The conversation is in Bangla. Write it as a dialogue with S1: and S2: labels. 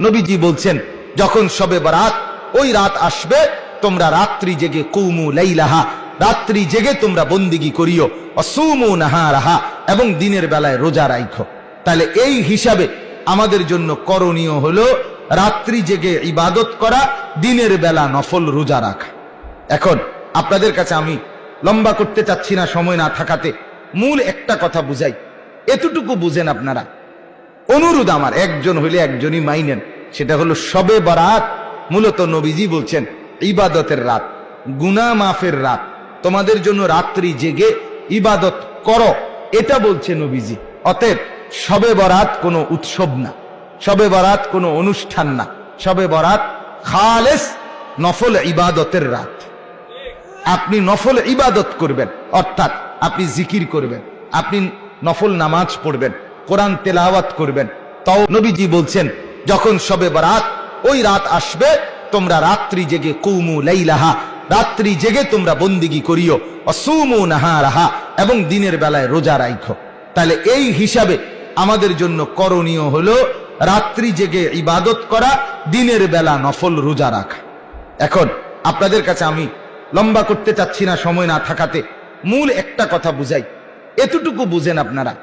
S1: নবীজি বলছেন, যখন শবে বরাত ওই রাত আসবে, তোমরা রাত্রি জেগে কুমু লাইলাহা, রাত্রি জেগে তোমরা বন্দিগি করিও, অসুমু নাহারাহা, এবং দিনের বেলায় রোজা রাখো। তাহলে এই হিসাবে আমাদের জন্য করণীয় হলো রাত্রি জেগে ইবাদত করা, দিনের বেলা নফল রোজা রাখা। এখন আপনাদের কাছে আমি লম্বা করতে চাচ্ছি না, সময় না থাকাতে মূল একটা কথা বুঝাই, এতটুকু বুঝেন আপনারা। অনুরোধ আমার, একজন হইলে একজনই মাইনেন, সেটা হলো শবে বরাত মূলত নবীজি বলছেন ইবাদতের রাত, গুনাহ মাফের রাত। তোমাদের জন্য রাত্রি জেগে ইবাদত করো, এটা বলছে নবীজি। অতএব শবে বরাত কোনো উৎসব না, শবে বরাত কোনো অনুষ্ঠান না, শবে বরাত খালেস নফল ইবাদতের রাত। আপনি নফল ইবাদত করবেন, অর্থাৎ আপনি জিকির করবেন, আপনি নফল নামাজ পড়বেন, কোরআন তেলাওয়াত করবেন। তাও নবীজি বলছেন, যখন শবে বরাত ওই রাত আসবে, তোমরা রাত্রি জেগে কুমু লাইলাহা, রাত্রি জেগে তোমরা বন্দিগি করিও, অসুমু নাহারাহা, এবং দিনের বেলায় রোজা রাখো। তাহলে এই হিসাবে আমাদের জন্য করণীয় হলো রাত্রি জেগে ইবাদত করা, দিনের বেলা নফল রোজা রাখা। এখন আপনাদের কাছে আমি লম্বা করতে চাচ্ছি না, সময় না থাকাতে মূল একটা কথা বুঝাই, এতটুকু বুঝেন আপনারা।